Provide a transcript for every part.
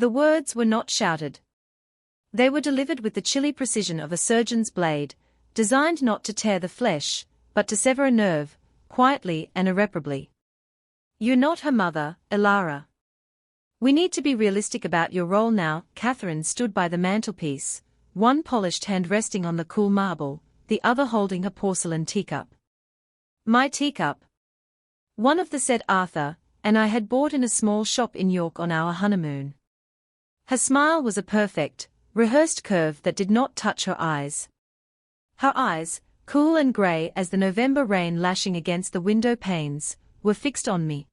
The words were not shouted. They were delivered with the chilly precision of a surgeon's blade, designed not to tear the flesh, but to sever a nerve, quietly and irreparably. You're not her mother, Elara. We need to be realistic about your role now. Catherine stood by the mantelpiece, one polished hand resting on the cool marble, the other holding a porcelain teacup. My teacup. One of the said Arthur, and I had bought in a small shop in York on our honeymoon. Her smile was a perfect, rehearsed curve that did not touch her eyes. Her eyes, cool and grey as the November rain lashing against the window panes, were fixed on me.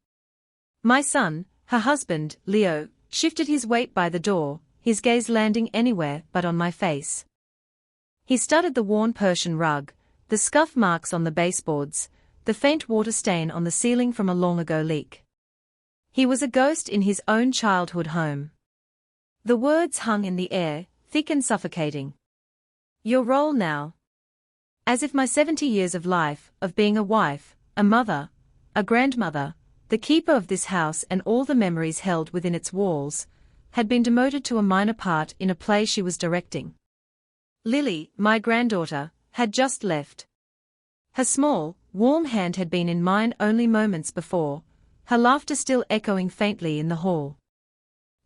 My son, her husband, Leo, shifted his weight by the door, his gaze landing anywhere but on my face. He studied the worn Persian rug, the scuff marks on the baseboards, the faint water stain on the ceiling from a long-ago leak. He was a ghost in his own childhood home. The words hung in the air, thick and suffocating. Your role now. As if my 70 years of life, of being a wife, a mother, a grandmother, the keeper of this house and all the memories held within its walls, had been demoted to a minor part in a play she was directing. Lily, my granddaughter, had just left. Her small, warm hand had been in mine only moments before, her laughter still echoing faintly in the hall.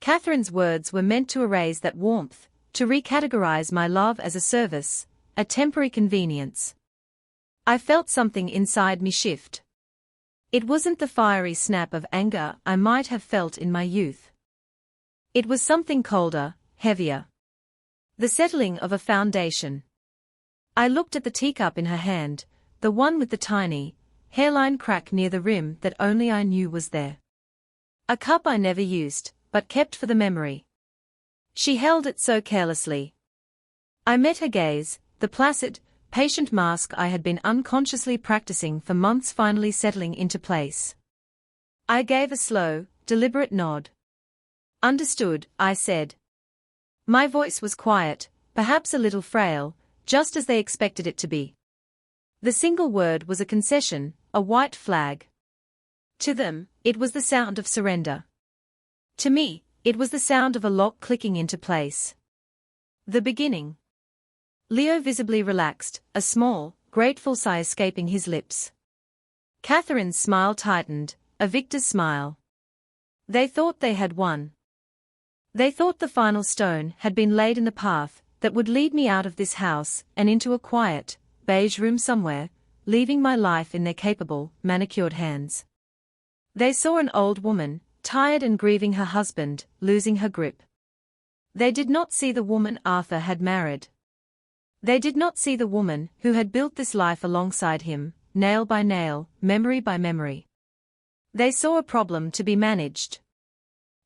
Catherine's words were meant to erase that warmth, to recategorize my love as a service, a temporary convenience. I felt something inside me shift. It wasn't the fiery snap of anger I might have felt in my youth. It was something colder, heavier. The settling of a foundation. I looked at the teacup in her hand, the one with the tiny, hairline crack near the rim that only I knew was there. A cup I never used, but kept for the memory. She held it so carelessly. I met her gaze, the placid, patient mask I had been unconsciously practicing for months finally settling into place. I gave a slow, deliberate nod. Understood, I said. My voice was quiet, perhaps a little frail, just as they expected it to be. The single word was a concession, a white flag. To them, it was the sound of surrender. To me, it was the sound of a lock clicking into place. The beginning. Leo visibly relaxed, a small, grateful sigh escaping his lips. Catherine's smile tightened, a victor's smile. They thought they had won. They thought the final stone had been laid in the path that would lead me out of this house and into a quiet, beige room somewhere, leaving my life in their capable, manicured hands. They saw an old woman, tired and grieving her husband, losing her grip. They did not see the woman Arthur had married. They did not see the woman who had built this life alongside him, nail by nail, memory by memory. They saw a problem to be managed.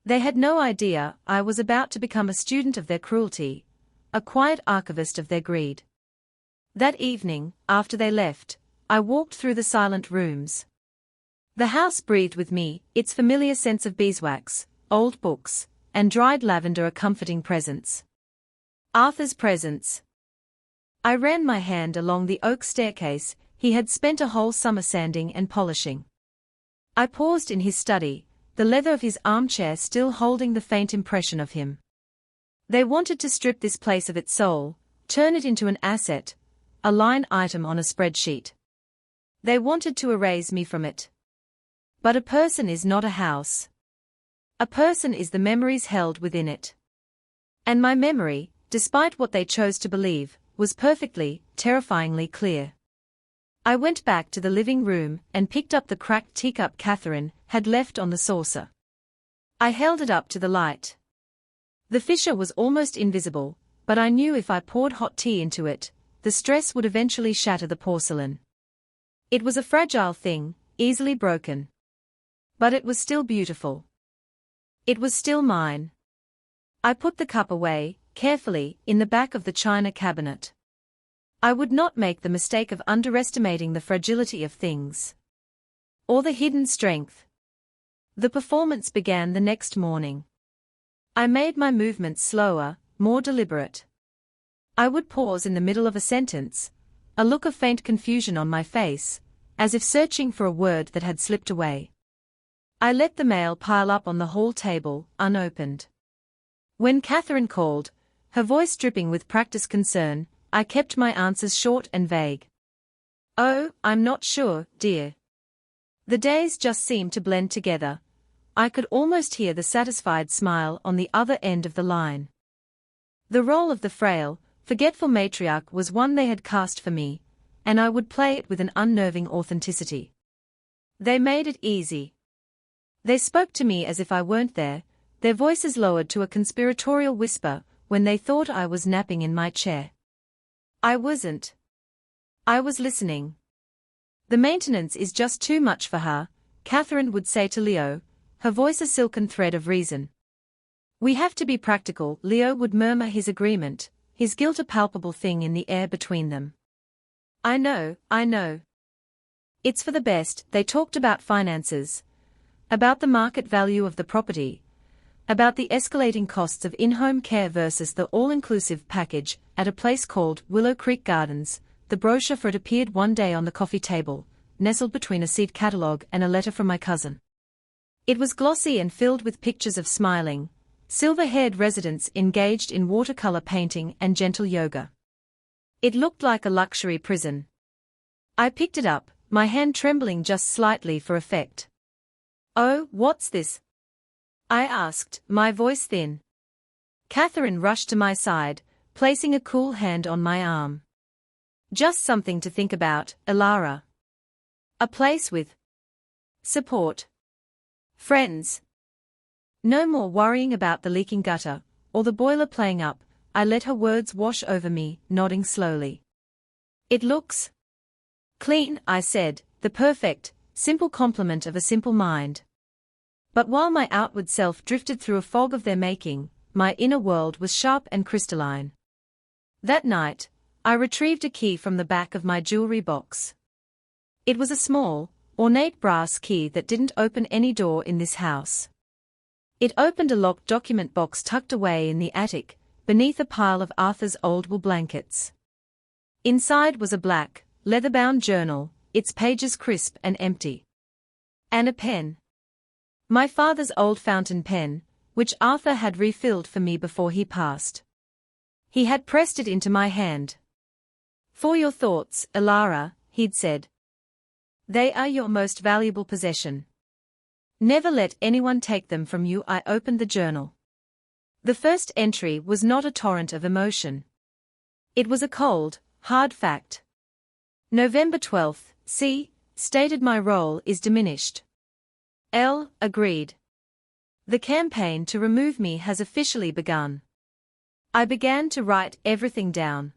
They had no idea I was about to become a student of their cruelty, a quiet archivist of their greed. That evening, after they left, I walked through the silent rooms. The house breathed with me, its familiar sense of beeswax, old books, and dried lavender a comforting presence. Arthur's presence. I ran my hand along the oak staircase he had spent a whole summer sanding and polishing. I paused in his study, the leather of his armchair still holding the faint impression of him. They wanted to strip this place of its soul, turn it into an asset, a line item on a spreadsheet. They wanted to erase me from it. But a person is not a house. A person is the memories held within it. And my memory, despite what they chose to believe, was perfectly, terrifyingly clear. I went back to the living room and picked up the cracked teacup Catherine had left on the saucer. I held it up to the light. The fissure was almost invisible, but I knew if I poured hot tea into it, the stress would eventually shatter the porcelain. It was a fragile thing, easily broken. But it was still beautiful. It was still mine. I put the cup away, carefully, in the back of the china cabinet. I would not make the mistake of underestimating the fragility of things. Or the hidden strength. The performance began the next morning. I made my movements slower, more deliberate. I would pause in the middle of a sentence, a look of faint confusion on my face, as if searching for a word that had slipped away. I let the mail pile up on the hall table, unopened. When Catherine called, her voice dripping with practiced concern, I kept my answers short and vague. "Oh, I'm not sure, dear." The days just seemed to blend together. I could almost hear the satisfied smile on the other end of the line. The role of the frail, forgetful matriarch was one they had cast for me, and I would play it with an unnerving authenticity. They made it easy. They spoke to me as if I weren't there, their voices lowered to a conspiratorial whisper when they thought I was napping in my chair. I wasn't. I was listening. "The maintenance is just too much for her," Catherine would say to Leo, her voice a silken thread of reason. "We have to be practical," Leo would murmur his agreement, his guilt a palpable thing in the air between them. I know. It's for the best." They talked about finances, about the market value of the property, about the escalating costs of in-home care versus the all-inclusive package at a place called Willow Creek Gardens. The brochure for it appeared one day on the coffee table, nestled between a seed catalogue and a letter from my cousin. It was glossy and filled with pictures of smiling, silver-haired residents engaged in watercolor painting and gentle yoga. It looked like a luxury prison. I picked it up, my hand trembling just slightly for effect. "Oh, what's this?" I asked, my voice thin. Catherine rushed to my side, placing a cool hand on my arm. "Just something to think about, Elara. A place with support. Friends. No more worrying about the leaking gutter, or the boiler playing up." I let her words wash over me, nodding slowly. "It looks clean," I said, the perfect, simple complement of a simple mind. But while my outward self drifted through a fog of their making, my inner world was sharp and crystalline. That night, I retrieved a key from the back of my jewelry box. It was a small, ornate brass key that didn't open any door in this house. It opened a locked document box tucked away in the attic, beneath a pile of Arthur's old wool blankets. Inside was a black, leather-bound journal, its pages crisp and empty. And a pen. My father's old fountain pen, which Arthur had refilled for me before he passed. He had pressed it into my hand. "For your thoughts, Elara," he'd said. "They are your most valuable possession. Never let anyone take them from you." I opened the journal. The first entry was not a torrent of emotion. It was a cold, hard fact. November 12th, C. Stated my role is diminished. L. Agreed. The campaign to remove me has officially begun. I began to write everything down.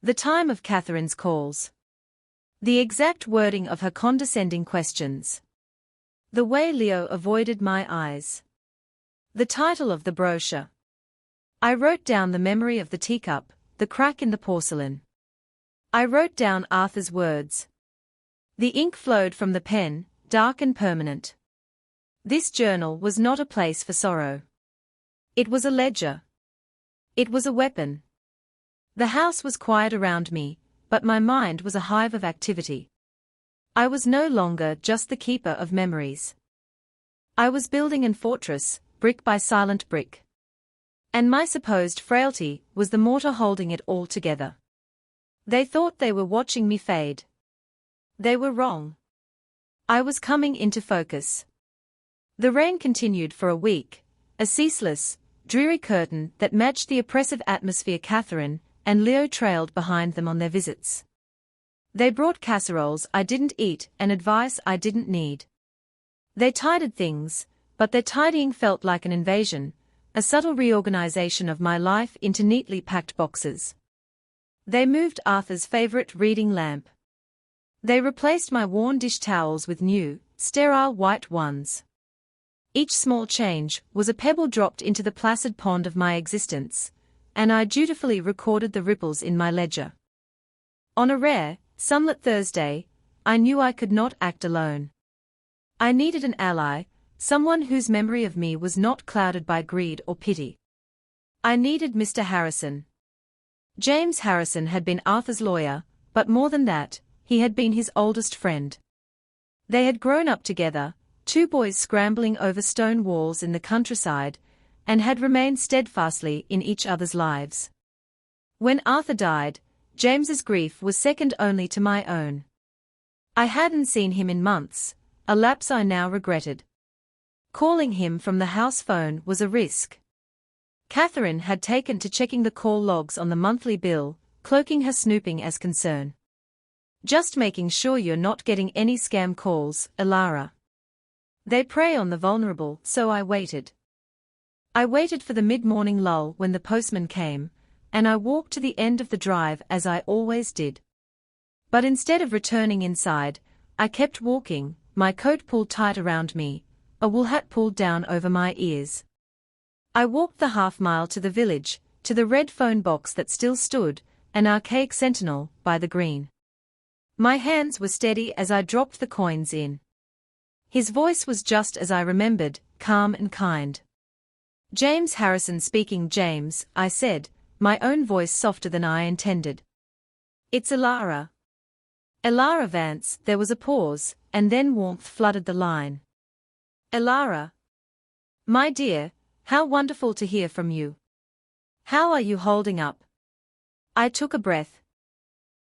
The time of Catherine's calls. The exact wording of her condescending questions. The way Leo avoided my eyes. The title of the brochure. I wrote down the memory of the teacup, the crack in the porcelain. I wrote down Arthur's words. The ink flowed from the pen, dark and permanent. This journal was not a place for sorrow. It was a ledger. It was a weapon. The house was quiet around me, but my mind was a hive of activity. I was no longer just the keeper of memories. I was building an fortress, brick by silent brick. And my supposed frailty was the mortar holding it all together. They thought they were watching me fade. They were wrong. I was coming into focus. The rain continued for a week, a ceaseless, dreary curtain that matched the oppressive atmosphere. Catherine and Leo trailed behind them on their visits. They brought casseroles I didn't eat and advice I didn't need. They tidied things, but their tidying felt like an invasion, a subtle reorganization of my life into neatly packed boxes. They moved Arthur's favorite reading lamp. They replaced my worn dish towels with new, sterile white ones. Each small change was a pebble dropped into the placid pond of my existence, and I dutifully recorded the ripples in my ledger. On a rare, sunlit Thursday, I knew I could not act alone. I needed an ally, someone whose memory of me was not clouded by greed or pity. I needed Mr. Harrison. James Harrison had been Arthur's lawyer, but more than that, he had been his oldest friend. They had grown up together, two boys scrambling over stone walls in the countryside, and had remained steadfastly in each other's lives. When Arthur died, James's grief was second only to my own. I hadn't seen him in months, a lapse I now regretted. Calling him from the house phone was a risk. Catherine had taken to checking the call logs on the monthly bill, cloaking her snooping as concern. Just making sure you're not getting any scam calls, Elara. They prey on the vulnerable, so I waited. I waited for the mid-morning lull when the postman came, and I walked to the end of the drive as I always did. But instead of returning inside, I kept walking, my coat pulled tight around me, a wool hat pulled down over my ears. I walked the half-mile to the village, to the red phone box that still stood, an archaic sentinel, by the green. My hands were steady as I dropped the coins in. His voice was just as I remembered, calm and kind. "James Harrison speaking." "James," I said, my own voice softer than I intended. "It's Elara." "Elara Vance." There was a pause, and then warmth flooded the line. "Elara. My dear, how wonderful to hear from you. How are you holding up?" I took a breath.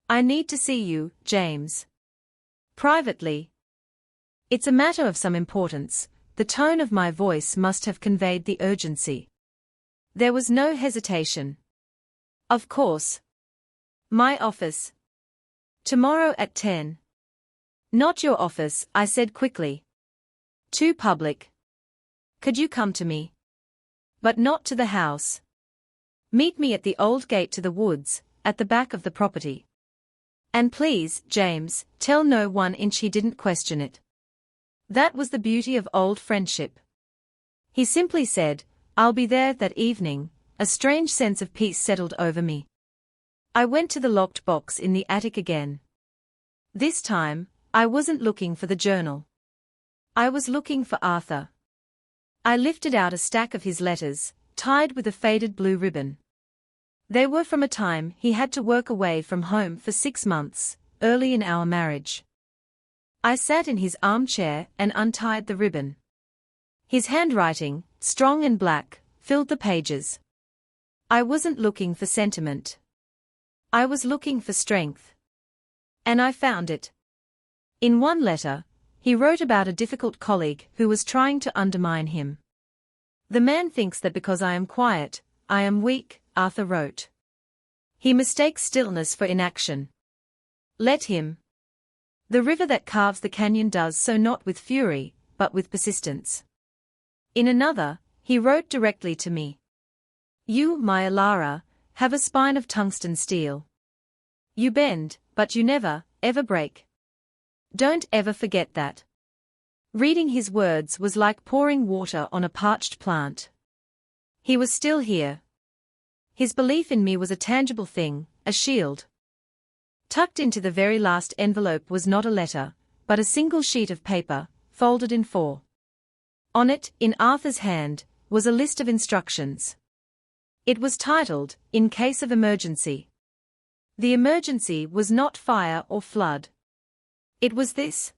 "I need to see you, James. Privately. It's a matter of some importance." The tone of my voice must have conveyed the urgency. There was no hesitation. "Of course. My office. Tomorrow at 10. "Not your office," I said quickly. "Too public. Could you come to me? But not to the house. Meet me at the old gate to the woods, at the back of the property. And please, James, tell no one inch." He didn't question it. That was the beauty of old friendship. He simply said, "I'll be there that evening." A strange sense of peace settled over me. I went to the locked box in the attic again. This time, I wasn't looking for the journal. I was looking for Arthur. I lifted out a stack of his letters, tied with a faded blue ribbon. They were from a time he had to work away from home for 6 months, early in our marriage. I sat in his armchair and untied the ribbon. His handwriting, strong and black, filled the pages. I wasn't looking for sentiment. I was looking for strength. And I found it. In one letter, he wrote about a difficult colleague who was trying to undermine him. "The man thinks that because I am quiet, I am weak," Arthur wrote. "He mistakes stillness for inaction. Let him. The river that carves the canyon does so not with fury, but with persistence." In another, he wrote directly to me. "You, my Elara, have a spine of tungsten steel. You bend, but you never, ever break. Don't ever forget that." Reading his words was like pouring water on a parched plant. He was still here. His belief in me was a tangible thing, a shield. Tucked into the very last envelope was not a letter, but a single sheet of paper, folded in 4. On it, in Arthur's hand, was a list of instructions. It was titled, "In Case of Emergency." The emergency was not fire or flood. It was this.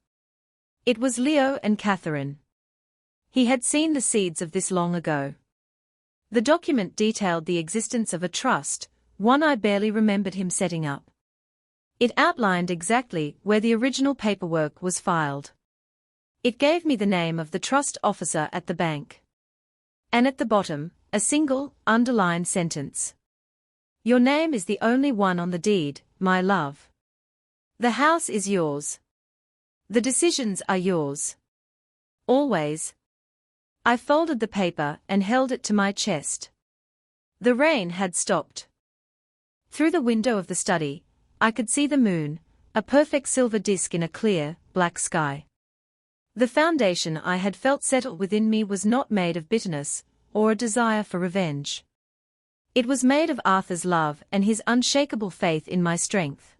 It was Leo and Catherine. He had seen the seeds of this long ago. The document detailed the existence of a trust, one I barely remembered him setting up. It outlined exactly where the original paperwork was filed. It gave me the name of the trust officer at the bank. And at the bottom, a single, underlined sentence. "Your name is the only one on the deed, my love. The house is yours. The decisions are yours. Always." I folded the paper and held it to my chest. The rain had stopped. Through the window of the study, I could see the moon, a perfect silver disk in a clear, black sky. The foundation I had felt settle within me was not made of bitterness, or a desire for revenge. It was made of Arthur's love and his unshakable faith in my strength.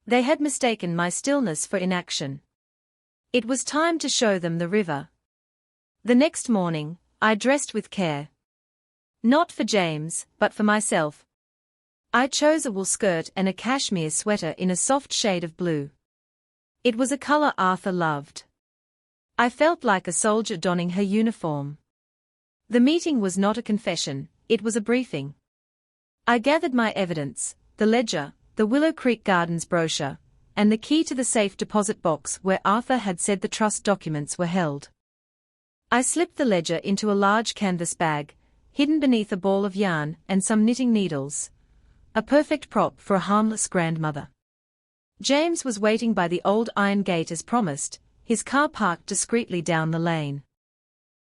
They had mistaken my stillness for inaction. It was time to show them the river. The next morning, I dressed with care. Not for James, but for myself. I chose a wool skirt and a cashmere sweater in a soft shade of blue. It was a color Arthur loved. I felt like a soldier donning her uniform. The meeting was not a confession, it was a briefing. I gathered my evidence, the ledger, the Willow Creek Gardens brochure, and the key to the safe deposit box where Arthur had said the trust documents were held. I slipped the ledger into a large canvas bag, hidden beneath a ball of yarn and some knitting needles. A perfect prop for a harmless grandmother. James was waiting by the old iron gate as promised, his car parked discreetly down the lane.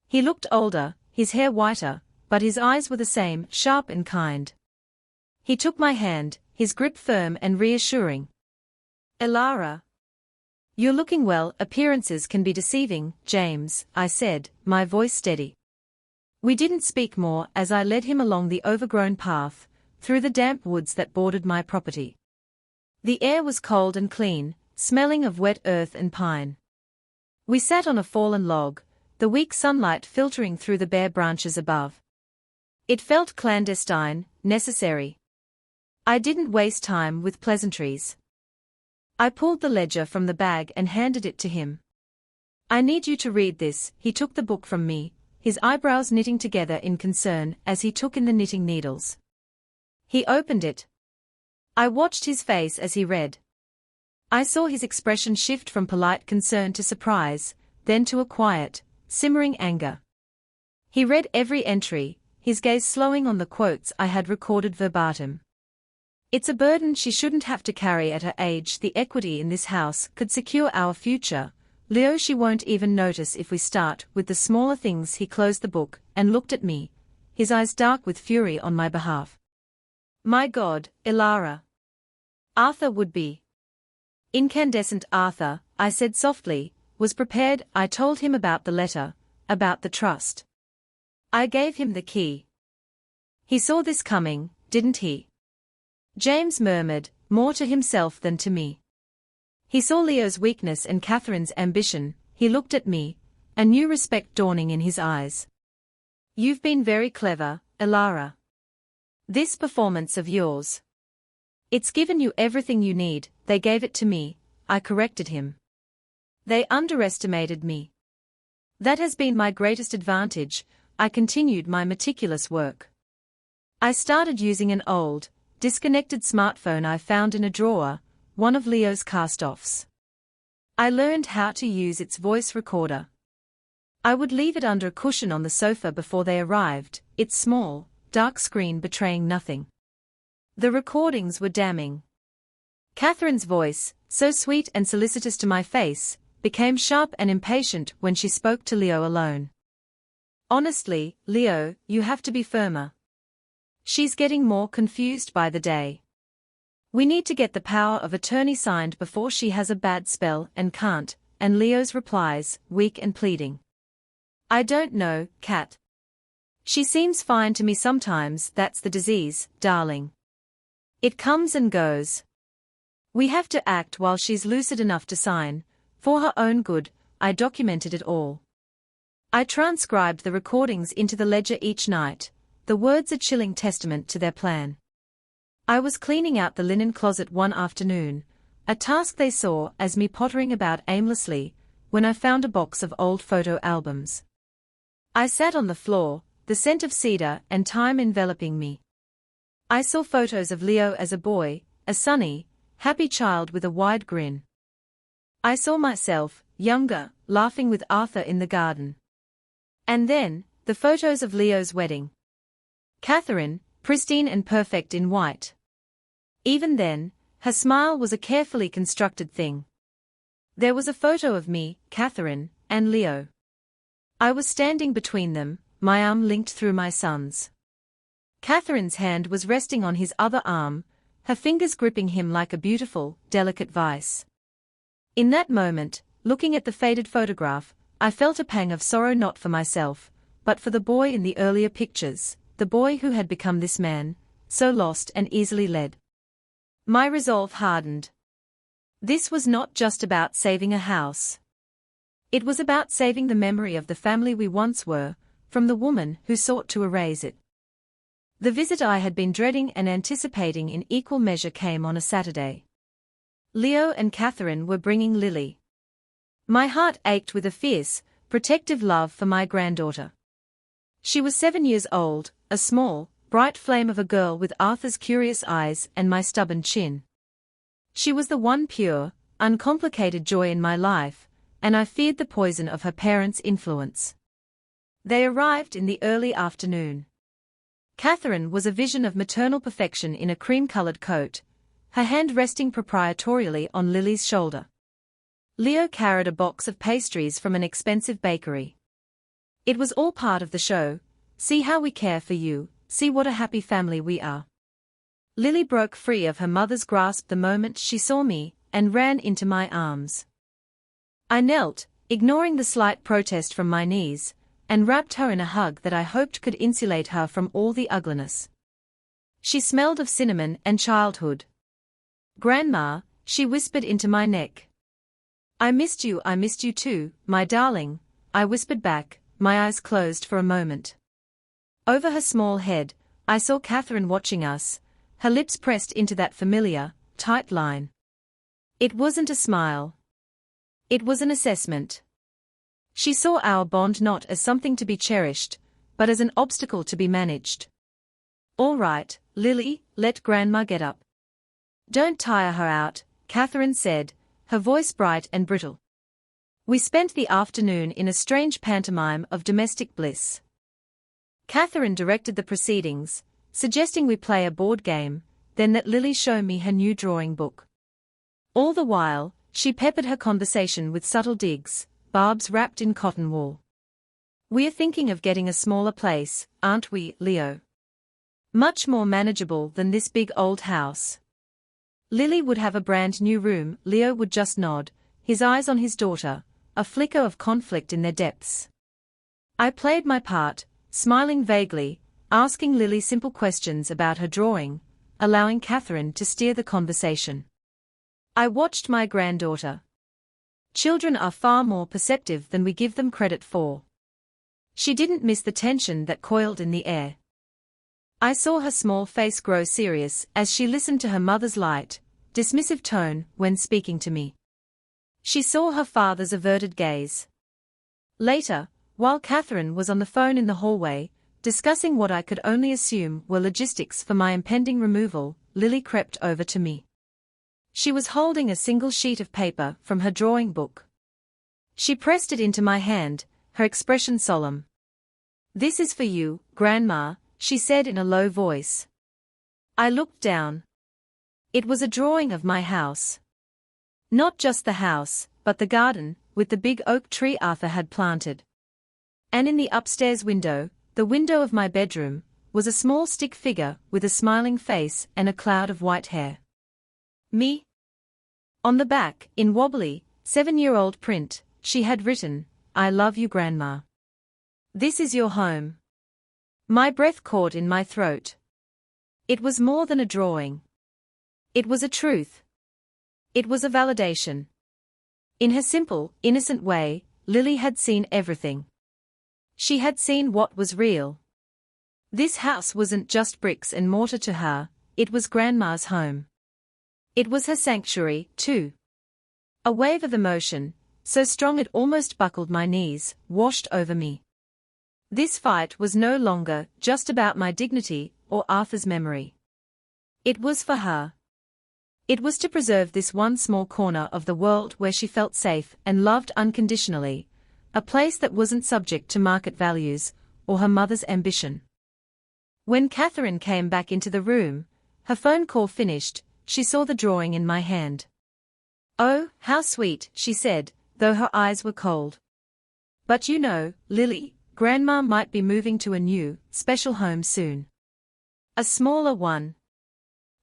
He looked older, his hair whiter, but his eyes were the same, sharp and kind. He took my hand, his grip firm and reassuring. "Elara. You're looking well. Appearances can be deceiving, James," I said, my voice steady. We didn't speak more as I led him along the overgrown path, through the damp woods that bordered my property. The air was cold and clean, smelling of wet earth and pine. We sat on a fallen log, the weak sunlight filtering through the bare branches above. It felt clandestine, necessary. I didn't waste time with pleasantries. I pulled the ledger from the bag and handed it to him. "I need you to read this." He took the book from me, his eyebrows knitting together in concern as he took in the knitting needles. He opened it. I watched his face as he read. I saw his expression shift from polite concern to surprise, then to a quiet, simmering anger. He read every entry, his gaze slowing on the quotes I had recorded verbatim. "It's a burden she shouldn't have to carry at her age. The equity in this house could secure our future. Leo, she won't even notice if we start with the smaller things." He closed the book and looked at me, his eyes dark with fury on my behalf. "My God, Elara. Arthur would be." "Incandescent Arthur," I said softly, "was prepared." I told him about the letter, about the trust. I gave him the key. "He saw this coming, didn't he?" James murmured, more to himself than to me. He saw Leo's weakness and Catherine's ambition. He looked at me, a new respect dawning in his eyes. "You've been very clever, Elara. This performance of yours. It's given you everything you need." "They gave it to me," I corrected him. "They underestimated me. That has been my greatest advantage." I continued my meticulous work. I started using an old, disconnected smartphone I found in a drawer, one of Leo's cast-offs. I learned how to use its voice recorder. I would leave it under a cushion on the sofa before they arrived, its small, dark screen betraying nothing. The recordings were damning. Catherine's voice, so sweet and solicitous to my face, became sharp and impatient when she spoke to Leo alone. "Honestly, Leo, you have to be firmer. She's getting more confused by the day. We need to get the power of attorney signed before she has a bad spell and can't." And Leo's replies, weak and pleading. "I don't know, Kat. She seems fine to me sometimes. That's the disease, darling. It comes and goes. We have to act while she's lucid enough to sign, for her own good." I documented it all. I transcribed the recordings into the ledger each night, the words a chilling testament to their plan. I was cleaning out the linen closet one afternoon, a task they saw as me pottering about aimlessly, when I found a box of old photo albums. I sat on the floor, the scent of cedar and thyme enveloping me. I saw photos of Leo as a boy, a sunny, happy child with a wide grin. I saw myself, younger, laughing with Arthur in the garden. And then, the photos of Leo's wedding. Catherine, pristine and perfect in white. Even then, her smile was a carefully constructed thing. There was a photo of me, Catherine, and Leo. I was standing between them, my arm linked through my son's. Catherine's hand was resting on his other arm, her fingers gripping him like a beautiful, delicate vice. In that moment, looking at the faded photograph, I felt a pang of sorrow, not for myself, but for the boy in the earlier pictures, the boy who had become this man, so lost and easily led. My resolve hardened. This was not just about saving a house. It was about saving the memory of the family we once were, from the woman who sought to erase it. The visit I had been dreading and anticipating in equal measure came on a Saturday. Leo and Catherine were bringing Lily. My heart ached with a fierce, protective love for my granddaughter. She was 7 years old, a small, bright flame of a girl with Arthur's curious eyes and my stubborn chin. She was the one pure, uncomplicated joy in my life, and I feared the poison of her parents' influence. They arrived in the early afternoon. Catherine was a vision of maternal perfection in a cream-colored coat, her hand resting proprietorially on Lily's shoulder. Leo carried a box of pastries from an expensive bakery. It was all part of the show. See how we care for you, see what a happy family we are. Lily broke free of her mother's grasp the moment she saw me, and ran into my arms. I knelt, ignoring the slight protest from my knees, and wrapped her in a hug that I hoped could insulate her from all the ugliness. She smelled of cinnamon and childhood. "Grandma," she whispered into my neck. I missed you too, my darling," I whispered back, my eyes closed for a moment. Over her small head, I saw Catherine watching us, her lips pressed into that familiar, tight line. It wasn't a smile. It was an assessment. She saw our bond not as something to be cherished, but as an obstacle to be managed. "All right, Lily, let Grandma get up. Don't tire her out," Catherine said, her voice bright and brittle. We spent the afternoon in a strange pantomime of domestic bliss. Catherine directed the proceedings, suggesting we play a board game, then that Lily show me her new drawing book. All the while, she peppered her conversation with subtle digs, barbs wrapped in cotton wool. "We're thinking of getting a smaller place, aren't we, Leo? Much more manageable than this big old house." Lily would have a brand new room. Leo would just nod, his eyes on his daughter, a flicker of conflict in their depths. I played my part, smiling vaguely, asking Lily simple questions about her drawing, allowing Catherine to steer the conversation. I watched my granddaughter. Children are far more perceptive than we give them credit for. She didn't miss the tension that coiled in the air. I saw her small face grow serious as she listened to her mother's light, dismissive tone when speaking to me. She saw her father's averted gaze. Later, while Catherine was on the phone in the hallway, discussing what I could only assume were logistics for my impending removal, Lily crept over to me. She was holding a single sheet of paper from her drawing book. She pressed it into my hand, her expression solemn. "This is for you, Grandma," she said in a low voice. I looked down. It was a drawing of my house. Not just the house, but the garden, with the big oak tree Arthur had planted. And in the upstairs window, the window of my bedroom, was a small stick figure with a smiling face and a cloud of white hair. Me? On the back, in wobbly, 7-year-old print, she had written, "I love you, Grandma. This is your home." My breath caught in my throat. It was more than a drawing. It was a truth. It was a validation. In her simple, innocent way, Lily had seen everything. She had seen what was real. This house wasn't just bricks and mortar to her, it was Grandma's home. It was her sanctuary, too. A wave of emotion, so strong it almost buckled my knees, washed over me. This fight was no longer just about my dignity or Arthur's memory. It was for her. It was to preserve this one small corner of the world where she felt safe and loved unconditionally, a place that wasn't subject to market values or her mother's ambition. When Catherine came back into the room, her phone call finished, she saw the drawing in my hand. "Oh, how sweet," she said, though her eyes were cold. "But you know, Lily, Grandma might be moving to a new, special home soon. A smaller one.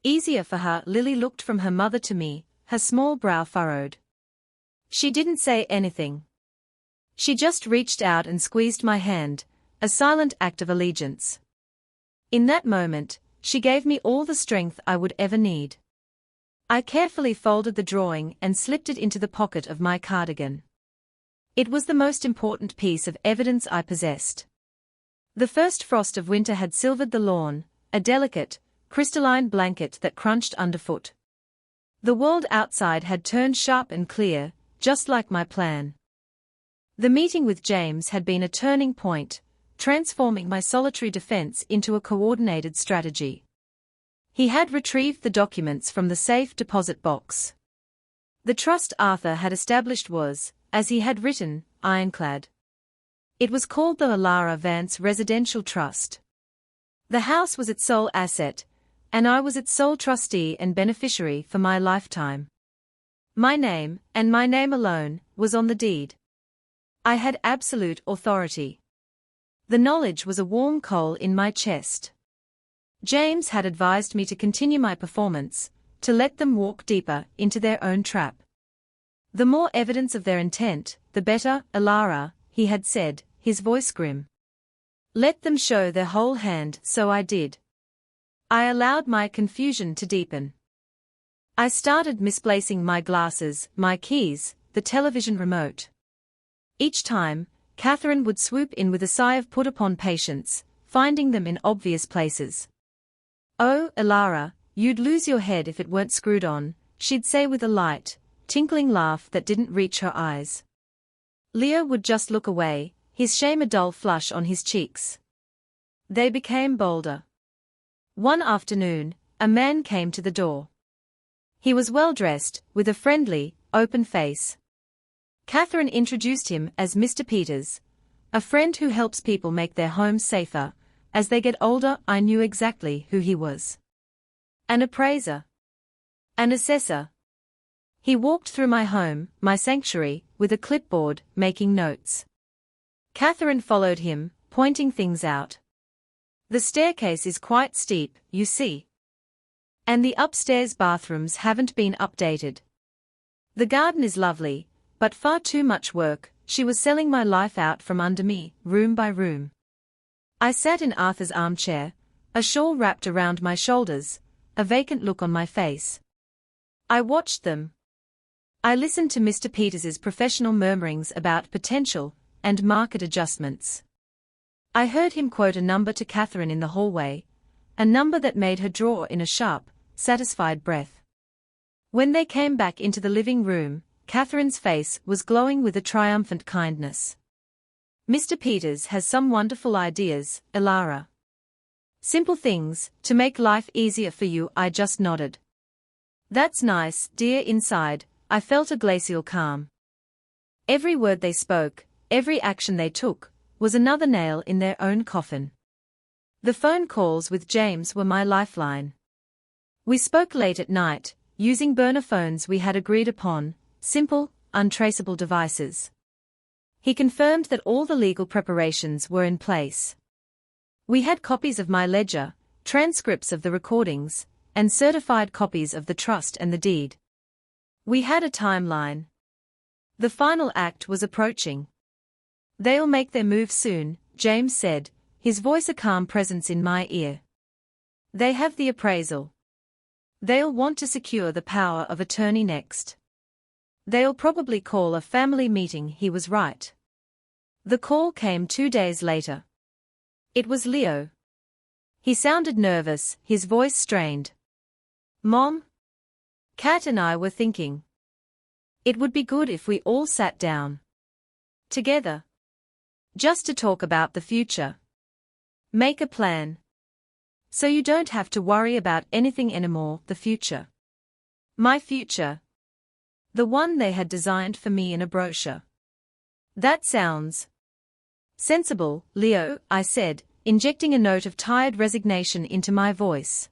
Easier for her." Lily looked from her mother to me, her small brow furrowed. She didn't say anything. She just reached out and squeezed my hand, a silent act of allegiance. In that moment, she gave me all the strength I would ever need. I carefully folded the drawing and slipped it into the pocket of my cardigan. It was the most important piece of evidence I possessed. The first frost of winter had silvered the lawn, a delicate, crystalline blanket that crunched underfoot. The world outside had turned sharp and clear, just like my plan. The meeting with James had been a turning point, transforming my solitary defense into a coordinated strategy. He had retrieved the documents from the safe deposit box. The trust Arthur had established was, as he had written, ironclad. It was called the Alara Vance Residential Trust. The house was its sole asset, and I was its sole trustee and beneficiary for my lifetime. My name, and my name alone, was on the deed. I had absolute authority. The knowledge was a warm coal in my chest. James had advised me to continue my performance, to let them walk deeper into their own trap. The more evidence of their intent, the better, Alara, he had said, his voice grim. Let them show their whole hand, so I did. I allowed my confusion to deepen. I started misplacing my glasses, my keys, the television remote. Each time, Catherine would swoop in with a sigh of put-upon patience, finding them in obvious places. Oh, Alara, you'd lose your head if it weren't screwed on, she'd say with a light, tinkling laugh that didn't reach her eyes. Leo would just look away, his shame a dull flush on his cheeks. They became bolder. One afternoon, a man came to the door. He was well-dressed, with a friendly, open face. Catherine introduced him as Mr. Peters, a friend who helps people make their homes safer. As they get older, I knew exactly who he was. An appraiser. An assessor. He walked through my home, my sanctuary, with a clipboard, making notes. Catherine followed him, pointing things out. The staircase is quite steep, you see. And the upstairs bathrooms haven't been updated. The garden is lovely, but far too much work. She was selling my life out from under me, room by room. I sat in Arthur's armchair, a shawl wrapped around my shoulders, a vacant look on my face. I watched them. I listened to Mr. Peters's professional murmurings about potential and market adjustments. I heard him quote a number to Catherine in the hallway, a number that made her draw in a sharp, satisfied breath. When they came back into the living room, Catherine's face was glowing with a triumphant kindness. Mr. Peters has some wonderful ideas, Alara. Simple things, to make life easier for you. I just nodded. That's nice, dear. Inside, I felt a glacial calm. Every word they spoke, every action they took, was another nail in their own coffin. The phone calls with James were my lifeline. We spoke late at night, using burner phones we had agreed upon, simple, untraceable devices. He confirmed that all the legal preparations were in place. We had copies of my ledger, transcripts of the recordings, and certified copies of the trust and the deed. We had a timeline. The final act was approaching. They'll make their move soon, James said, his voice a calm presence in my ear. They have the appraisal. They'll want to secure the power of attorney next. They'll probably call a family meeting. He was right. The call came 2 days later. It was Leo. He sounded nervous, his voice strained. Mom? Kat and I were thinking. It would be good if we all sat down. Together. Just to talk about the future. Make a plan. So you don't have to worry about anything anymore. The future. My future. The one they had designed for me in a brochure. That sounds sensible, Leo, I said, injecting a note of tired resignation into my voice.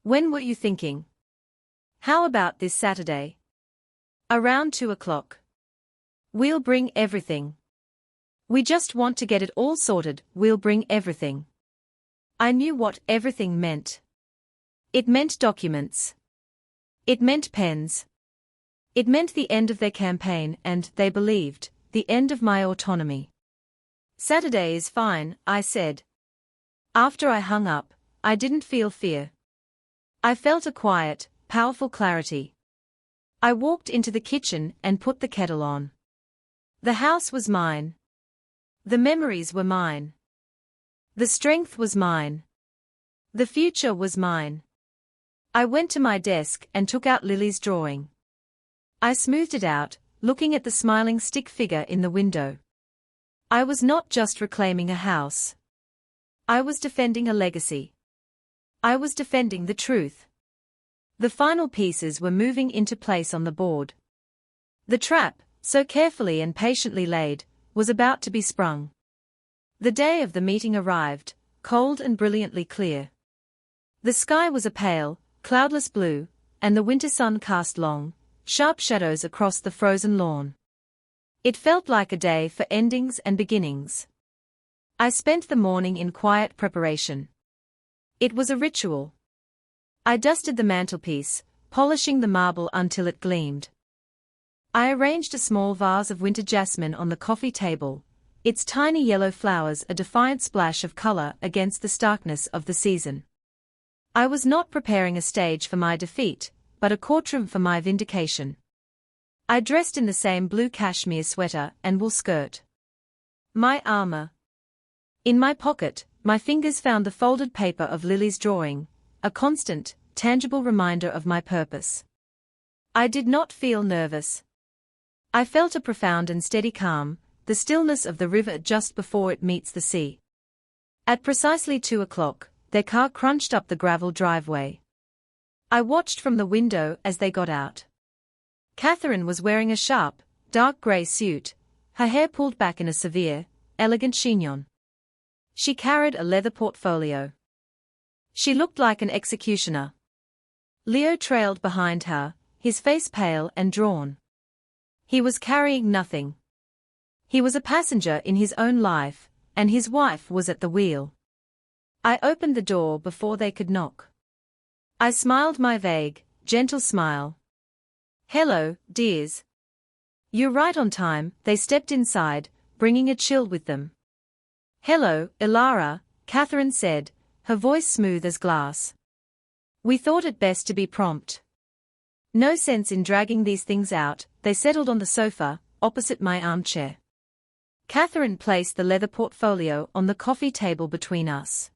When were you thinking? How about this Saturday? Around 2 o'clock. We'll bring everything. We just want to get it all sorted. We'll bring everything. I knew what everything meant. It meant documents. It meant pens. It meant the end of their campaign and, they believed, the end of my autonomy. Saturday is fine, I said. After I hung up, I didn't feel fear. I felt a quiet, powerful clarity. I walked into the kitchen and put the kettle on. The house was mine. The memories were mine. The strength was mine. The future was mine. I went to my desk and took out Lily's drawing. I smoothed it out, looking at the smiling stick figure in the window. I was not just reclaiming a house. I was defending a legacy. I was defending the truth. The final pieces were moving into place on the board. The trap, so carefully and patiently laid, was about to be sprung. The day of the meeting arrived, cold and brilliantly clear. The sky was a pale, cloudless blue, and the winter sun cast long, sharp shadows across the frozen lawn. It felt like a day for endings and beginnings. I spent the morning in quiet preparation. It was a ritual. I dusted the mantelpiece, polishing the marble until it gleamed. I arranged a small vase of winter jasmine on the coffee table, its tiny yellow flowers a defiant splash of color against the starkness of the season. I was not preparing a stage for my defeat, but a courtroom for my vindication. I dressed in the same blue cashmere sweater and wool skirt. My armor. In my pocket, my fingers found the folded paper of Lily's drawing, a constant, tangible reminder of my purpose. I did not feel nervous. I felt a profound and steady calm, the stillness of the river just before it meets the sea. At precisely 2 o'clock, their car crunched up the gravel driveway. I watched from the window as they got out. Catherine was wearing a sharp, dark grey suit, her hair pulled back in a severe, elegant chignon. She carried a leather portfolio. She looked like an executioner. Leo trailed behind her, his face pale and drawn. He was carrying nothing. He was a passenger in his own life, and his wife was at the wheel. I opened the door before they could knock. I smiled my vague, gentle smile. "Hello, dears. You're right on time." They stepped inside, bringing a chill with them. "Hello, Ilara," Catherine said, her voice smooth as glass. "We thought it best to be prompt. No sense in dragging these things out." They settled on the sofa, opposite my armchair. Catherine placed the leather portfolio on the coffee table between us.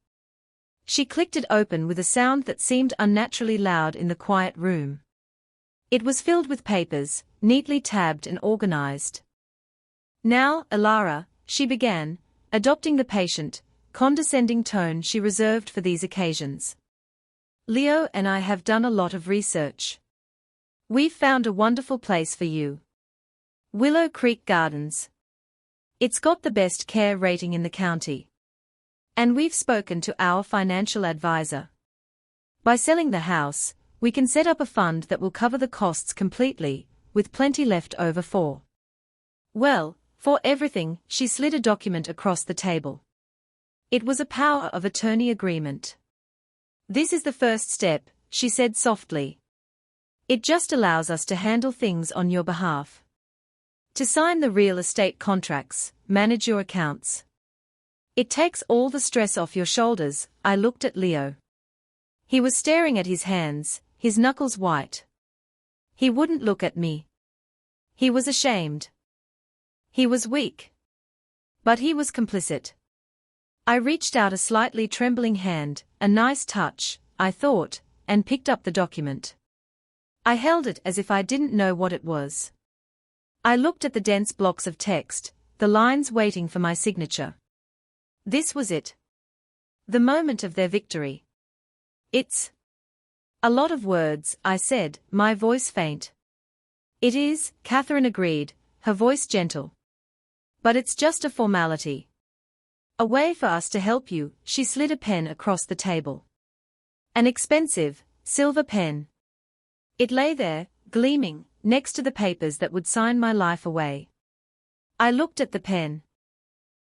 She clicked it open with a sound that seemed unnaturally loud in the quiet room. It was filled with papers, neatly tabbed and organized. "Now, Ilara," she began, adopting the patient, condescending tone she reserved for these occasions. "Leo and I have done a lot of research. We've found a wonderful place for you. Willow Creek Gardens. It's got the best care rating in the county. And we've spoken to our financial advisor. By selling the house, we can set up a fund that will cover the costs completely, with plenty left over for everything." She slid a document across the table. It was a power of attorney agreement. "This is the first step," she said softly. "It just allows us to handle things on your behalf. To sign the real estate contracts, manage your accounts. It takes all the stress off your shoulders." I looked at Leo. He was staring at his hands, his knuckles white. He wouldn't look at me. He was ashamed. He was weak. But he was complicit. I reached out a slightly trembling hand, a nice touch, I thought, and picked up the document. I held it as if I didn't know what it was. I looked at the dense blocks of text, the lines waiting for my signature. This was it. The moment of their victory. "It's a lot of words," I said, my voice faint. "It is," Catherine agreed, her voice gentle. "But it's just a formality. A way for us to help you." She slid a pen across the table. An expensive, silver pen. It lay there, gleaming, next to the papers that would sign my life away. I looked at the pen.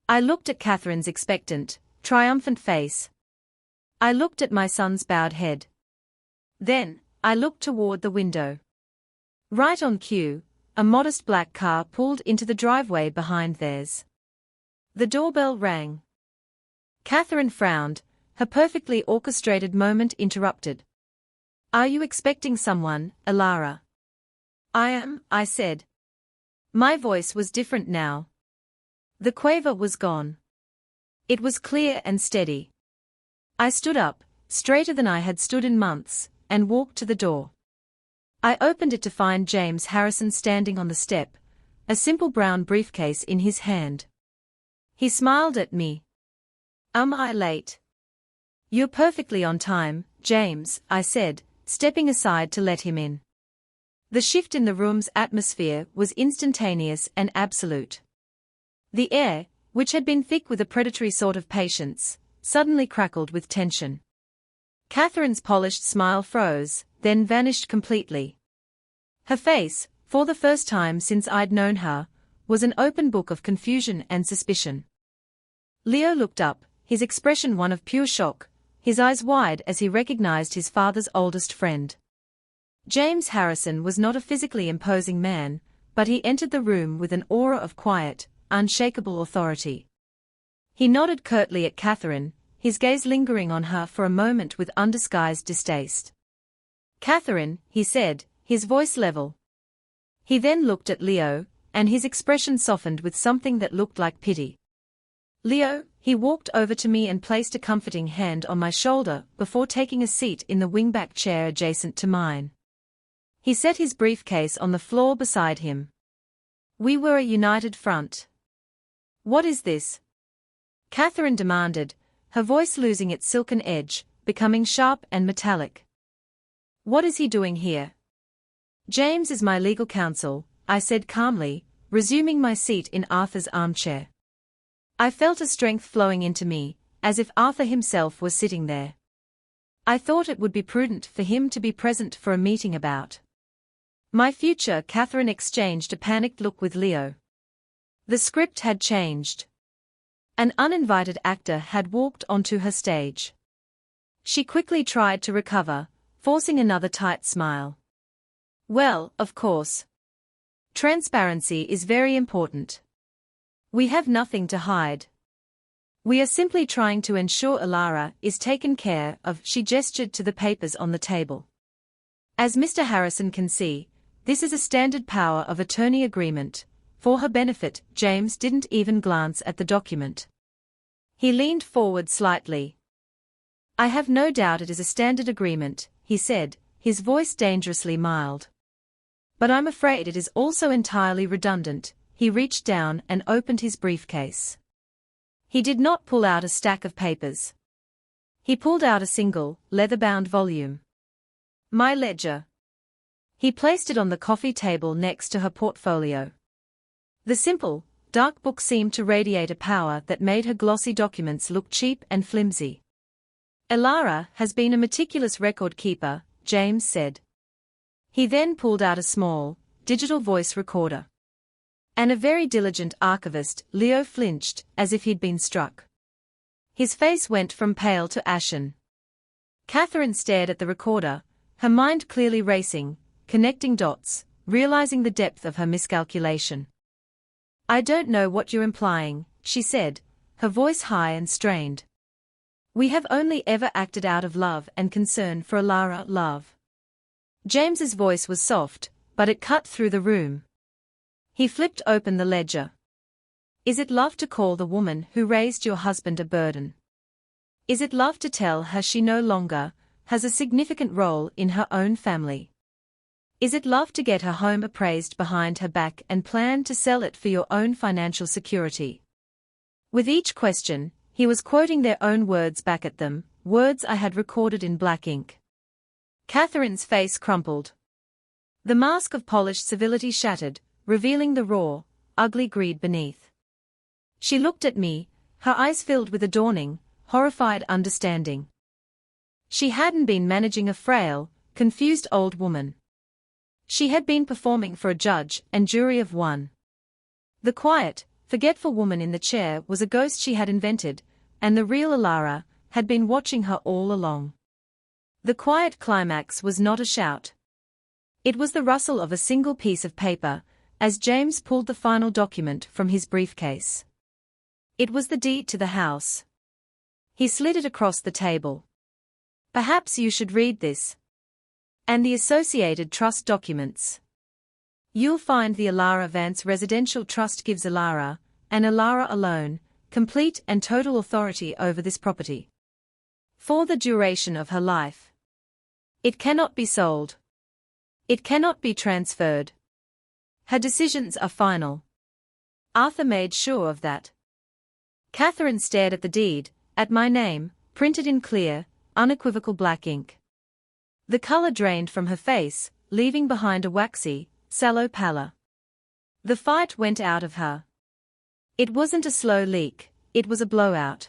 I looked at Catherine's expectant, triumphant face. I looked at my son's bowed head. Then, I looked toward the window. Right on cue, a modest black car pulled into the driveway behind theirs. The doorbell rang. Catherine frowned, her perfectly orchestrated moment interrupted. "Are you expecting someone, Ilara?" "I am," I said. My voice was different now. The quaver was gone. It was clear and steady. I stood up, straighter than I had stood in months, and walked to the door. I opened it to find James Harrison standing on the step, a simple brown briefcase in his hand. He smiled at me. Am I late? You're perfectly on time, James, I said, stepping aside to let him in. The shift in the room's atmosphere was instantaneous and absolute. The air, which had been thick with a predatory sort of patience, suddenly crackled with tension. Catherine's polished smile froze, then vanished completely. Her face, for the first time since I'd known her, was an open book of confusion and suspicion. Leo looked up, his expression one of pure shock, his eyes wide as he recognized his father's oldest friend. James Harrison was not a physically imposing man, but he entered the room with an aura of quiet, unshakable authority. He nodded curtly at Catherine, his gaze lingering on her for a moment with undisguised distaste. "Catherine," he said, his voice level. He then looked at Leo, and his expression softened with something that looked like pity. "Leo," he walked over to me and placed a comforting hand on my shoulder before taking a seat in the wingback chair adjacent to mine. He set his briefcase on the floor beside him. We were a united front. "What is this?" Catherine demanded, her voice losing its silken edge, becoming sharp and metallic. "What is he doing here?" "James is my legal counsel," I said calmly, resuming my seat in Arthur's armchair. I felt a strength flowing into me, as if Arthur himself was sitting there. I thought it would be prudent for him to be present for a meeting about my future. Catherine exchanged a panicked look with Leo. The script had changed. An uninvited actor had walked onto her stage. She quickly tried to recover, forcing another tight smile. "Well, of course. Transparency is very important. We have nothing to hide. We are simply trying to ensure Alara is taken care of." She gestured to the papers on the table. "As Mr. Harrison can see, this is a standard power of attorney agreement. For her benefit." James didn't even glance at the document. He leaned forward slightly. "I have no doubt it is a standard agreement," he said, his voice dangerously mild. "But I'm afraid it is also entirely redundant." He reached down and opened his briefcase. He did not pull out a stack of papers. He pulled out a single, leather-bound volume. My ledger. He placed it on the coffee table next to her portfolio. The simple, dark book seemed to radiate a power that made her glossy documents look cheap and flimsy. "Alara has been a meticulous record keeper," James said. He then pulled out a small, digital voice recorder. "And a very diligent archivist." Leo flinched, as if he'd been struck. His face went from pale to ashen. Catherine stared at the recorder, her mind clearly racing, connecting dots, realizing the depth of her miscalculation. "I don't know what you're implying," she said, her voice high and strained. "We have only ever acted out of love and concern for Alara." "Love?" James's voice was soft, but it cut through the room. He flipped open the ledger. "Is it love to call the woman who raised your husband a burden? Is it love to tell her she no longer has a significant role in her own family? Is it love to get her home appraised behind her back and plan to sell it for your own financial security?" With each question, he was quoting their own words back at them, words I had recorded in black ink. Catherine's face crumpled. The mask of polished civility shattered, revealing the raw, ugly greed beneath. She looked at me, her eyes filled with a dawning, horrified understanding. She hadn't been managing a frail, confused old woman. She had been performing for a judge and jury of one. The quiet, forgetful woman in the chair was a ghost she had invented, and the real Alara had been watching her all along. The quiet climax was not a shout. It was the rustle of a single piece of paper, as James pulled the final document from his briefcase. It was the deed to the house. He slid it across the table. "Perhaps you should read this. And the associated trust documents. You'll find the Alara Vance Residential Trust gives Alara, and Alara alone, complete and total authority over this property. For the duration of her life. It cannot be sold. It cannot be transferred. Her decisions are final. Arthur made sure of that. Catherine stared at the deed, at my name, printed in clear, unequivocal black ink. The color drained from her face, leaving behind a waxy, sallow pallor. The fight went out of her. It wasn't a slow leak, it was a blowout.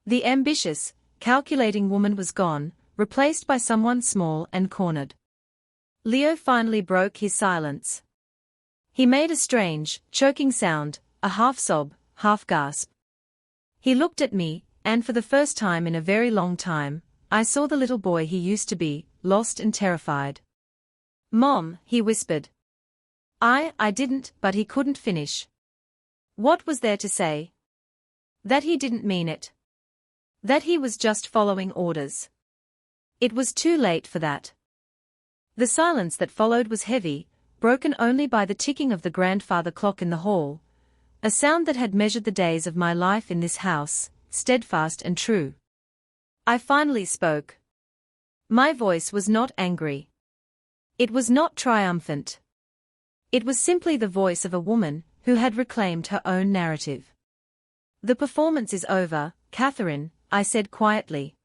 The ambitious, calculating woman was gone, replaced by someone small and cornered. Leo finally broke his silence. He made a strange, choking sound, a half-sob, half-gasp. He looked at me, and for the first time in a very long time, I saw the little boy he used to be, lost and terrified. "Mom," he whispered. I didn't, but he couldn't finish. What was there to say? That he didn't mean it. That he was just following orders. It was too late for that. The silence that followed was heavy, broken only by the ticking of the grandfather clock in the hall, a sound that had measured the days of my life in this house, steadfast and true. I finally spoke. My voice was not angry. It was not triumphant. It was simply the voice of a woman who had reclaimed her own narrative. "The performance is over, Catherine," I said quietly.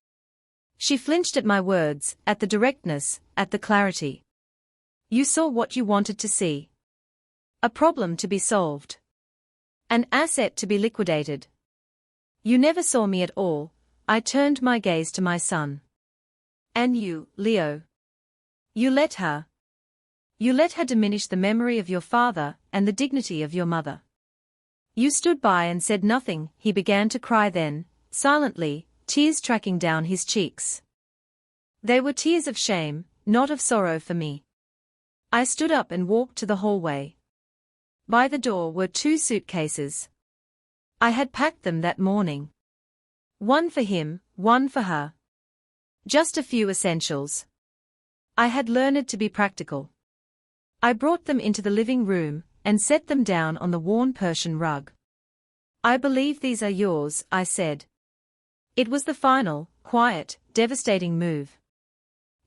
She flinched at my words, at the directness, at the clarity. "You saw what you wanted to see. A problem to be solved. An asset to be liquidated. You never saw me at all." I turned my gaze to my son. "And you, Leo. You let her. You let her diminish the memory of your father and the dignity of your mother. You stood by and said nothing." He began to cry then, silently, tears tracking down his cheeks. They were tears of shame, not of sorrow for me. I stood up and walked to the hallway. By the door were 2 suitcases. I had packed them that morning. One for him, one for her. Just a few essentials. I had learned to be practical. I brought them into the living room and set them down on the worn Persian rug. "I believe these are yours," I said. It was the final, quiet, devastating move.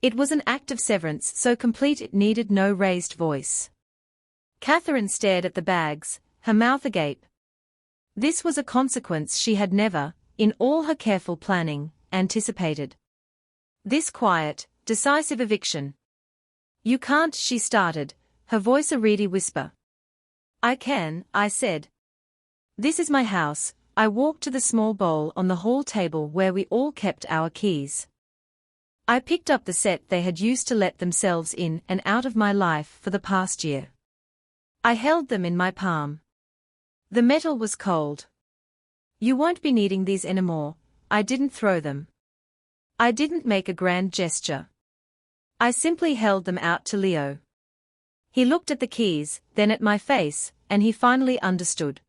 It was an act of severance so complete it needed no raised voice. Catherine stared at the bags, her mouth agape. This was a consequence she had never, in all her careful planning, anticipated. This quiet, decisive eviction. "You can't," she started, her voice a reedy whisper. "I can," I said. "This is my house." I walked to the small bowl on the hall table where we all kept our keys. I picked up the set they had used to let themselves in and out of my life for the past year. I held them in my palm. The metal was cold. "You won't be needing these anymore." I didn't throw them. I didn't make a grand gesture. I simply held them out to Leo. He looked at the keys, then at my face, and he finally understood.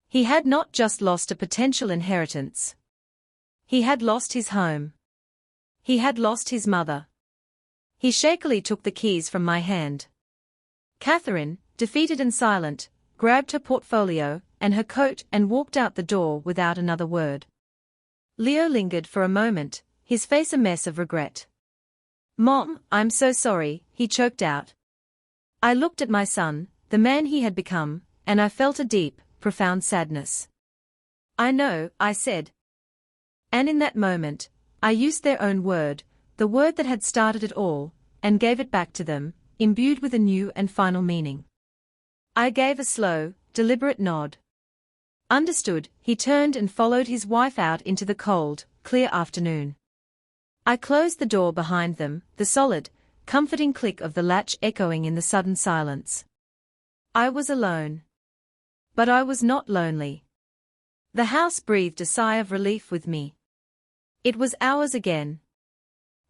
He had not just lost a potential inheritance. He had lost his home. He had lost his mother. He shakily took the keys from my hand. Catherine, defeated and silent, grabbed her portfolio and her coat and walked out the door without another word. Leo lingered for a moment, his face a mess of regret. "Mom, I'm so sorry," he choked out. I looked at my son, the man he had become, and I felt a deep, profound sadness. "I know," I said. And in that moment, I used their own word, the word that had started it all, and gave it back to them, imbued with a new and final meaning. I gave a slow, deliberate nod. "Understood." He turned and followed his wife out into the cold, clear afternoon. I closed the door behind them, the solid, comforting click of the latch echoing in the sudden silence. I was alone. But I was not lonely. The house breathed a sigh of relief with me. It was ours again.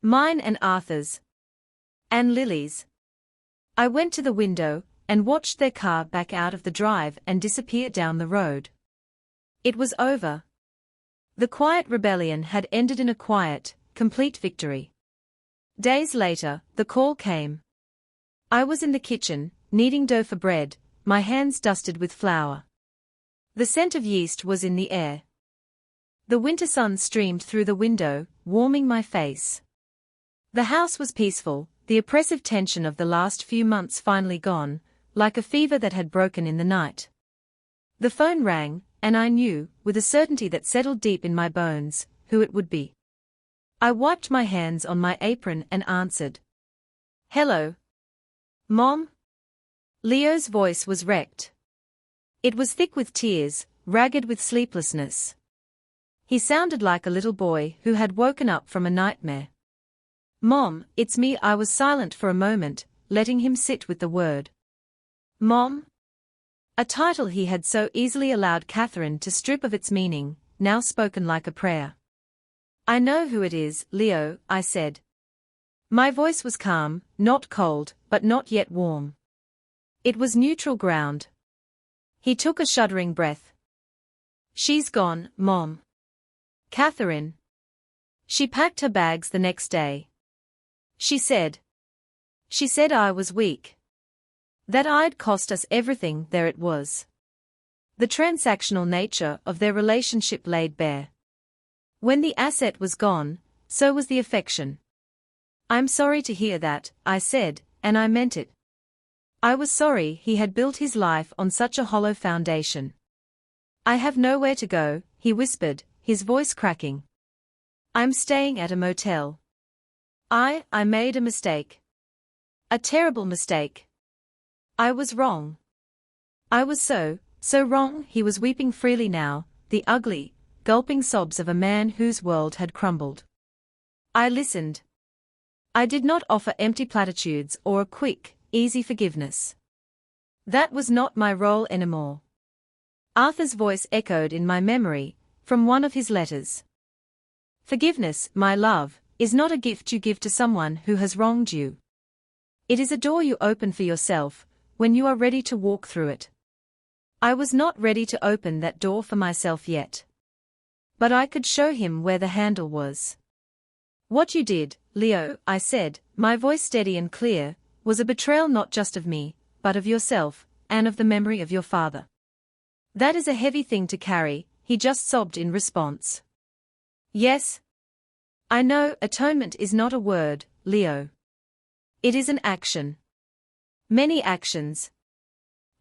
Mine and Arthur's. And Lily's. I went to the window and watched their car back out of the drive and disappear down the road. It was over. The quiet rebellion had ended in a quiet, complete victory. Days later, the call came. I was in the kitchen, kneading dough for bread, my hands dusted with flour. The scent of yeast was in the air. The winter sun streamed through the window, warming my face. The house was peaceful, the oppressive tension of the last few months finally gone, like a fever that had broken in the night. The phone rang, and I knew, with a certainty that settled deep in my bones, who it would be. I wiped my hands on my apron and answered. "Hello. Mom?" Leo's voice was wrecked. It was thick with tears, ragged with sleeplessness. He sounded like a little boy who had woken up from a nightmare. "Mom, it's me." I was silent for a moment, letting him sit with the word. Mom? A title he had so easily allowed Catherine to strip of its meaning, now spoken like a prayer. "I know who it is, Leo," I said. My voice was calm, not cold, but not yet warm. It was neutral ground. He took a shuddering breath. "She's gone, Mom." "Catherine." "She packed her bags the next day. She said I was weak. That I'd cost us everything." There it was. The transactional nature of their relationship laid bare. When the asset was gone, so was the affection. "I'm sorry to hear that," I said, and I meant it. I was sorry he had built his life on such a hollow foundation. "I have nowhere to go," he whispered, his voice cracking. "I'm staying at a motel. I made a mistake. A terrible mistake. I was wrong. I was so wrong." He was weeping freely now, the ugly, gulping sobs of a man whose world had crumbled. I listened. I did not offer empty platitudes or a quick, easy forgiveness. That was not my role anymore. Arthur's voice echoed in my memory, from one of his letters. "Forgiveness, my love, is not a gift you give to someone who has wronged you. It is a door you open for yourself, when you are ready to walk through it." I was not ready to open that door for myself yet. But I could show him where the handle was. "What you did, Leo," I said, my voice steady and clear, "was a betrayal not just of me, but of yourself, and of the memory of your father. That is a heavy thing to carry," he just sobbed in response. "Yes. I know, atonement is not a word, Leo. It is an action. Many actions.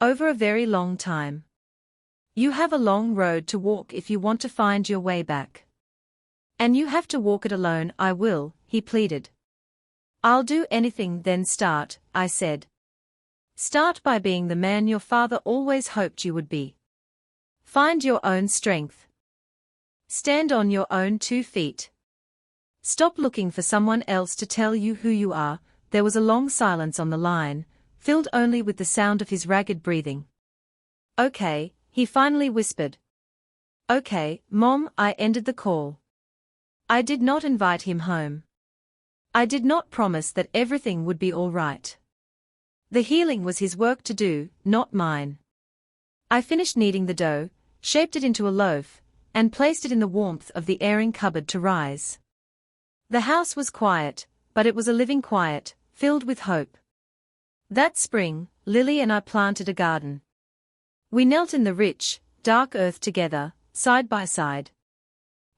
Over a very long time. You have a long road to walk if you want to find your way back. And you have to walk it alone." "I will," he pleaded. "I'll do anything." "Then start," I said. "Start by being the man your father always hoped you would be. Find your own strength. Stand on your own 2 feet. Stop looking for someone else to tell you who you are." There was a long silence on the line, filled only with the sound of his ragged breathing. "Okay," he finally whispered. "Okay, Mom." I ended the call. I did not invite him home. I did not promise that everything would be all right. The healing was his work to do, not mine. I finished kneading the dough, shaped it into a loaf, and placed it in the warmth of the airing cupboard to rise. The house was quiet, but it was a living quiet, filled with hope. That spring, Lily and I planted a garden. We knelt in the rich, dark earth together, side by side.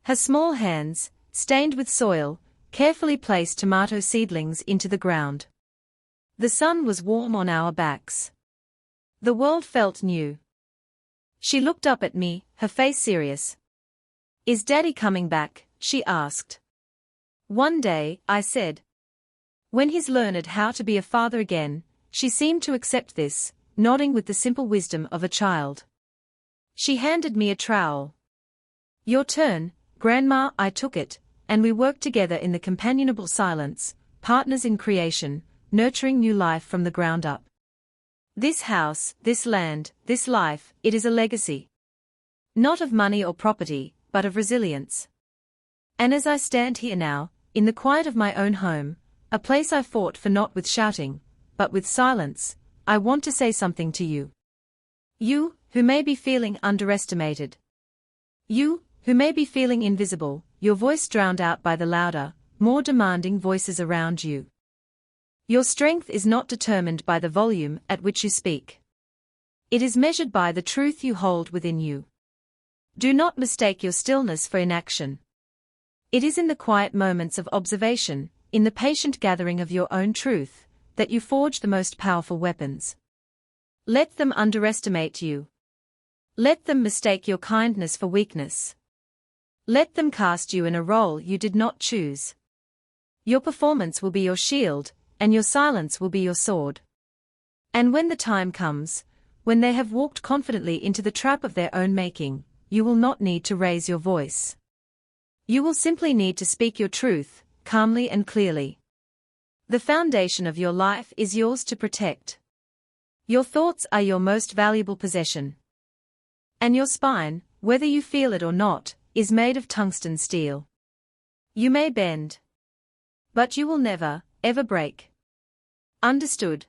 Her small hands, stained with soil, carefully placed tomato seedlings into the ground. The sun was warm on our backs. The world felt new. She looked up at me, her face serious. "Is Daddy coming back?" she asked. "One day," I said. "When he's learned how to be a father again." She seemed to accept this, nodding with the simple wisdom of a child. She handed me a trowel. "Your turn, Grandma." I took it, and we worked together in the companionable silence, partners in creation, nurturing new life from the ground up. This house, this land, this life, it is a legacy. Not of money or property, but of resilience. And as I stand here now, in the quiet of my own home, a place I fought for not with shouting, but with silence, I want to say something to you. You, who may be feeling underestimated. You, who may be feeling invisible, your voice drowned out by the louder, more demanding voices around you. Your strength is not determined by the volume at which you speak. It is measured by the truth you hold within you. Do not mistake your stillness for inaction. It is in the quiet moments of observation, in the patient gathering of your own truth, that you forge the most powerful weapons. Let them underestimate you. Let them mistake your kindness for weakness. Let them cast you in a role you did not choose. Your performance will be your shield, and your silence will be your sword. And when the time comes, when they have walked confidently into the trap of their own making, you will not need to raise your voice. You will simply need to speak your truth, calmly and clearly. The foundation of your life is yours to protect. Your thoughts are your most valuable possession. And your spine, whether you feel it or not, is made of tungsten steel. You may bend, but you will never, ever break. Understood?